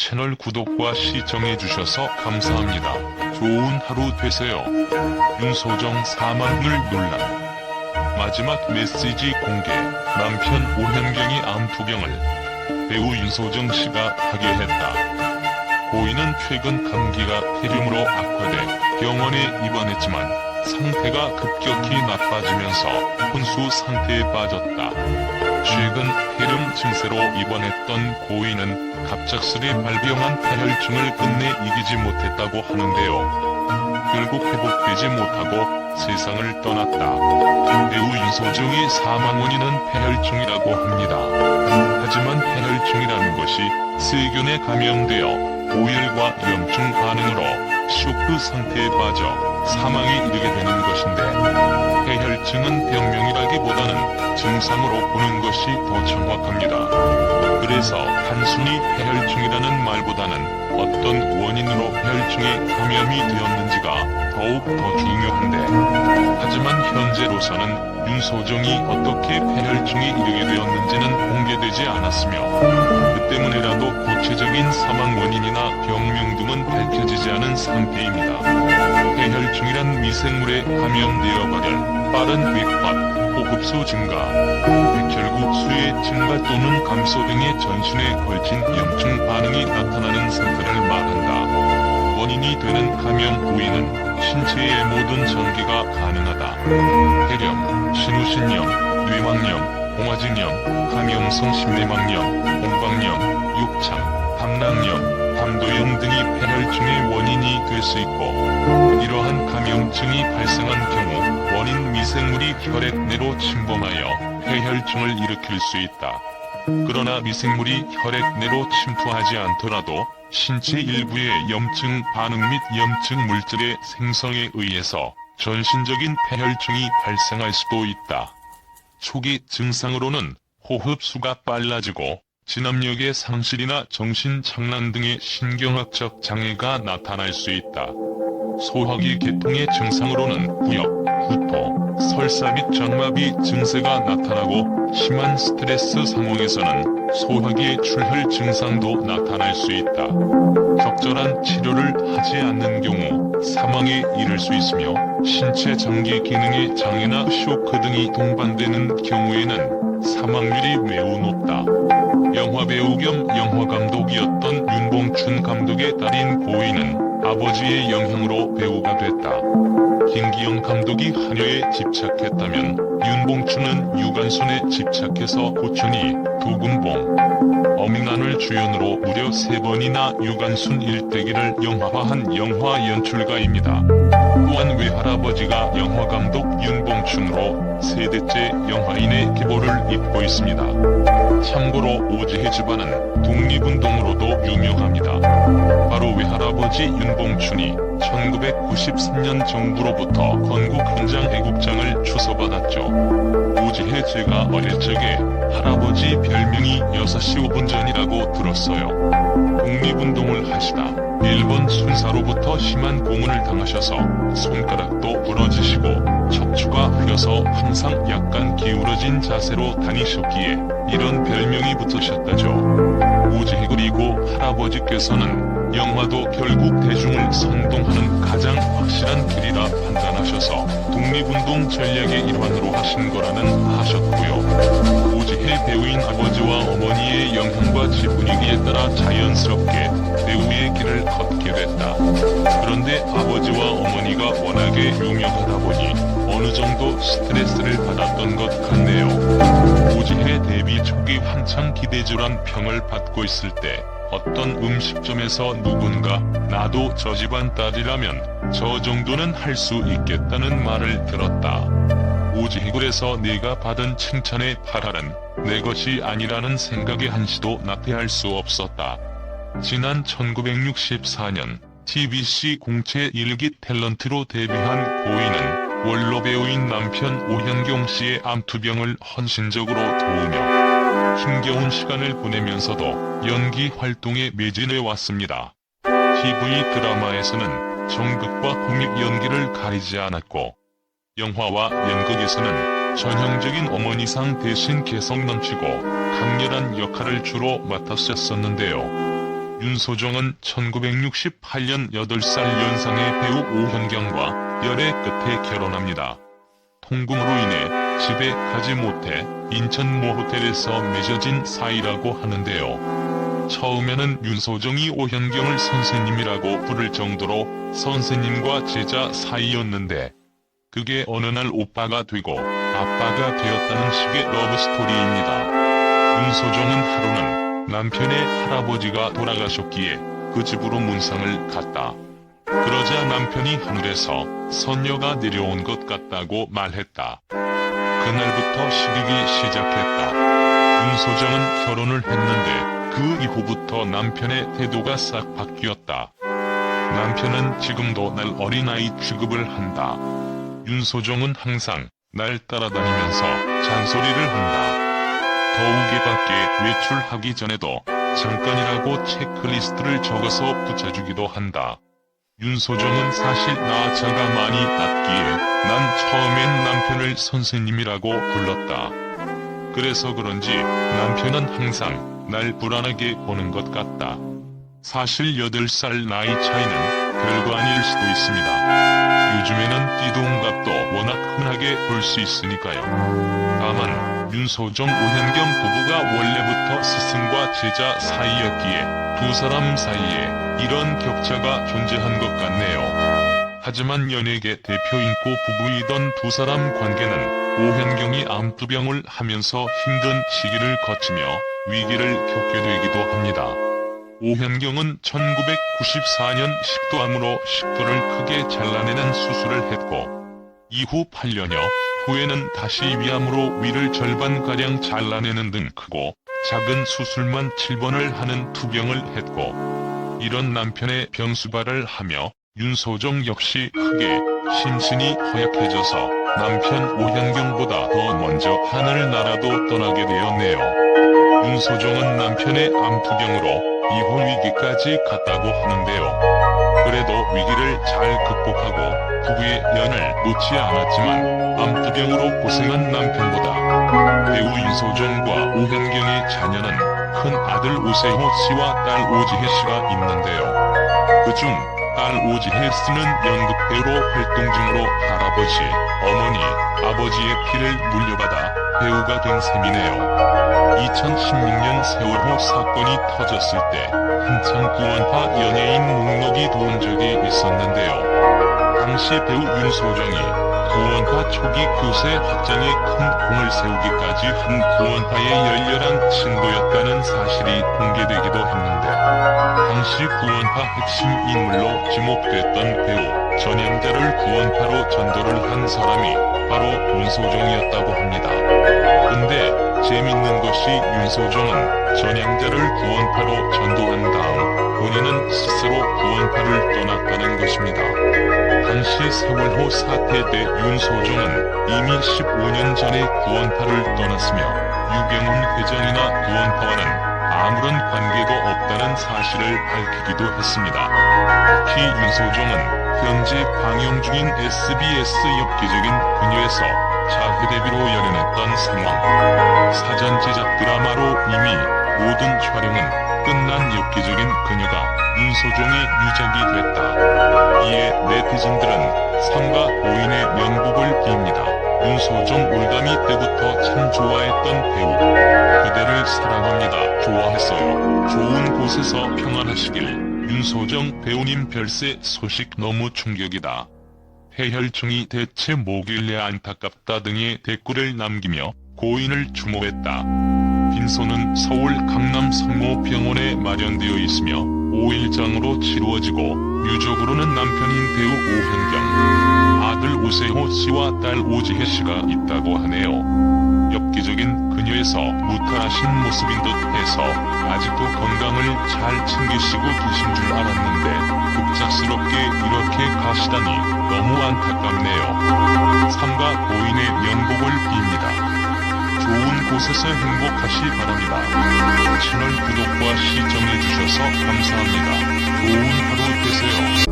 채널 구독과 시청해주셔서 감사합니다. 좋은 하루 되세요. 윤소정 사망률 논란. 마지막 메시지 공개. 남편 오현경이 암투병을 배우 윤소정 씨가 하게 했다. 고인은 최근 감기가 폐렴으로 악화돼 병원에 입원했지만 상태가 급격히 나빠지면서 혼수 상태에 빠졌다. 최근 폐렴 증세로 입원했던 고인은 갑작스레 발병한 폐혈증을 끝내 이기지 못했다고 하는데요. 결국 회복되지 못하고 세상을 떠났다. 배우 윤소정의 사망 원인은 폐혈증이라고 합니다. 하지만 폐혈증이라는 것이 세균에 감염되어 고열과 염증 반응으로 쇼크 상태에 빠져 사망에 이르게 되는 것인데, 폐혈증은 병명이라기보다는 증상으로 보는 것이 더 정확합니다. 그래서 단순히 폐혈증이라는 말보다는 어떤 원인으로 폐혈증에 감염이 되었는지가 더욱 더 중요한데, 하지만 현재로서는 윤소정이 어떻게 폐혈증에 이르게 되었는지는 공개되지 않았으며, 그 때문에라도 구체적인 사망 원인이나 병명 등은 밝혀지지 않은 상태입니다. 폐혈증이란 미생물에 감염되어 발현, 빠른 맥박, 호흡수 증가, 백혈구 수의 증가 또는 감소 등의 전신에 걸친 염증 반응이 나타나는 상태를 말한다. 원인이 되는 감염 부위는 신체의 모든 전개가 가능하다. 폐렴, 신우신염, 뇌망염, 봉화진염, 감염성 심내망염, 공방염, 육창, 담낭염, 담도염 등이 폐혈증의 원인이 될 수 있고, 이러한 감염증이 발생한 경우 원인 미생물이 혈액 내로 침범하여 폐혈증을 일으킬 수 있다. 그러나 미생물이 혈액 내로 침투하지 않더라도 신체 일부의 염증 반응 및 염증 물질의 생성에 의해서 전신적인 폐혈증이 발생할 수도 있다. 초기 증상으로는 호흡수가 빨라지고 진압력의 상실이나 정신착란 등의 신경학적 장애가 나타날 수 있다. 소화기 계통의 증상으로는 부역, 구토, 설사 및 장마비 증세가 나타나고, 심한 스트레스 상황에서는 소화기의 출혈 증상도 나타날 수 있다. 적절한 치료를 하지 않는 경우 사망에 이를 수 있으며, 신체 전기 기능의 장애나 쇼크 등이 동반되는 경우에는 사망률이 매우 높다. 영화배우 겸 영화감독이었던 윤봉춘 감독의 딸인 고인은 아버지의 영향으로 배우가 됐다. 김기영 감독이 한여에 집착했다면 윤봉춘은 유관순에 집착해서 고춘희, 도금봉, 어밍안을 주연으로 무려 3번이나 유관순 일대기를 영화화한 영화 연출가입니다. 또한 외할아버지가 영화감독 윤봉춘으로 세대째 영화인의 계보를 잇고 있습니다. 참고로 오지혜 집안은 독립운동으로도 유명합니다. 바로 외할아버지 윤봉춘이 1993년 정부로부터 건국 현장 애국장을 주서받았죠. 오지혜 제가 어릴 적에 할아버지 별명이 6시 5분 전이라고 들었어요. 독립운동을 하시다 일본 순사로부터 심한 고문을 당하셔서 손가락도 부러지시고 척추가 휘어서 항상 약간 기울어진 자세로 다니셨기에 이런 별명이 붙으셨다죠. 오지혜 그리고 할아버지께서는 영화도 결국 대중을 선동하는 가장 확실한 길이라 판단하셔서 독립운동 전략의 일환으로 하신 거라는 하셨고요. 오지혜 배우인 아버지와 어머니의 영향과 지분위기에 따라 자연스럽게 배우의 길을 걷게 됐다. 그런데 아버지와 어머니가 워낙에 유명하다 보니 어느 정도 스트레스를 받았던 것 같네요. 오지혜 데뷔 초기 한창 기대주란 평을 받고 있을 때 어떤 음식점에서 누군가 나도 저 집안 딸이라면 저 정도는 할 수 있겠다는 말을 들었다. 오지혜 그래서 내가 받은 칭찬의 8할은 내 것이 아니라는 생각에 한시도 나태할 수 없었다. 지난 1964년 TBC 공채 1기 탤런트로 데뷔한 고인은 원로 배우인 남편 오현경 씨의 암투병을 헌신적으로 도우며 힘겨운 시간을 보내면서도 연기 활동에 매진해 왔습니다. TV 드라마에서는 정극과 코믹 연기를 가리지 않았고, 영화와 연극에서는 전형적인 어머니상 대신 개성 넘치고 강렬한 역할을 주로 맡았었는데요. 윤소정은 1968년 8살 연상의 배우 오현경과 열애 끝에 결혼합니다. 통금으로 인해 집에 가지 못해 인천 모 호텔에서 맺어진 사이라고 하는데요. 처음에는 윤소정이 오현경을 선생님이라고 부를 정도로 선생님과 제자 사이였는데 그게 어느 날 오빠가 되고 아빠가 되었다는 식의 러브스토리입니다. 윤소정은 하루는 남편의 할아버지가 돌아가셨기에 그 집으로 문상을 갔다. 그러자 남편이 하늘에서 선녀가 내려온 것 같다고 말했다. 그날부터 시기가 시작했다. 윤소정은 결혼을 했는데 그 이후부터 남편의 태도가 싹 바뀌었다. 남편은 지금도 날 어린아이 취급을 한다. 윤소정은 항상 날 따라다니면서 잔소리를 한다. 더욱이 밖에 외출하기 전에도 잠깐이라고 체크리스트를 적어서 붙여주기도 한다. 윤소정은 사실 나자가 많이 낮기에 난 처음엔 남편을 선생님이라고 불렀다. 그래서 그런지 남편은 항상 날 불안하게 보는 것 같다. 사실 8살 나이 차이는 별거 아닐 수도 있습니다. 요즘에는 띠동갑도 워낙 흔하게 볼 수 있으니까요. 다만 윤소정 오현경 부부가 원래부터 스승과 제자 사이였기에 두 사람 사이에 이런 격차가 존재한 것 같네요. 하지만 연예계 대표 인고 부부이던 두 사람 관계는 오현경이 암투병을 하면서 힘든 시기를 거치며 위기를 겪게 되기도 합니다. 오현경은 1994년 식도암으로 식도를 크게 잘라내는 수술을 했고 이후 8년여 후에는 다시 위암으로 위를 절반가량 잘라내는 등 크고 작은 수술만 7번을 하는 투병을 했고 이런 남편의 병수발을 하며 윤소정 역시 크게 심신이 허약해져서 남편 오현경보다 더 먼저 하늘나라도 떠나게 되었네요. 윤소정은 남편의 암투병으로 이혼 위기까지 갔다고 하는데요. 그래도 위기를 잘 극복하고 부부의 연을 놓지 않았지만 암투병으로 고생한 남편보다 배우 윤소정과 오현경의 자녀는 큰 아들 오세호 씨와 딸 오지혜 씨가 있는데요. 그중 딸 오지혜 씨는 연극배우로 활동 중으로 할아버지, 어머니, 아버지의 피를 물려받아 배우가 된 셈이네요. 2016년 세월호 사건이 터졌을 때 한창 구원파 연예인 목록이 도운 적이 있었는데요. 당시 배우 윤소정이 구원파 초기 교세 확장에 큰 공을 세우기까지 한 구원파의 열렬한 친구였다는 사실이 공개되기도 했는데 당시 구원파 핵심 인물로 지목됐던 배우 전향자를 구원파로 전도를 한 사람이 바로 윤소정이었다고 합니다. 근데 재밌는 것이 윤소정은 전향자를 구원파로 전도한 다음 본인은 스스로 구원파를 떠났다는 것입니다. 당시 세월호 사태 때 윤소정은 이미 15년 전에 구원파를 떠났으며 유경훈 회장이나 구원파와는 아무런 관계도 없다는 사실을 밝히기도 했습니다. 특히 윤소정은 현재 방영 중인 SBS 엽기적인 그녀에서 자해 데뷔로 열연했던 상황, 사전 제작 드라마로 이미 모든 촬영은 끝난 엽기적인 그녀가 윤소정의 유작이 됐다. 이에 네티즌들은 삼가 고인의 명복을 빕니다. 윤소정 올가미 때부터 참 좋아했던 배우. 그대를 사랑합니다. 좋아했어요. 좋은 곳에서 평안하시길. 윤소정 배우님 별세 소식 너무 충격이다. 해혈충이 대체 뭐길래 안타깝다 등의 댓글을 남기며 고인을 추모했다. 빈소는 서울 강남 성모병원에 마련되어 있으며 5일장으로 치루어지고 유족으로는 남편인 배우 오현경, 아들 오세호 씨와 딸 오지혜 씨가 있다고 하네요. 엽기적인 그녀에서 무탈하신 모습인 듯 해서 아직도 건강을 잘 챙기시고 계신 줄 알았는데 급작스럽게 이렇게 가시다니 너무 안타깝네요. 삼가 고인의 명복을 빕니다. 좋은 곳에서 행복하시 바랍니다. 채널 구독과 시청해주셔서 감사합니다. 좋은 하루 되세요.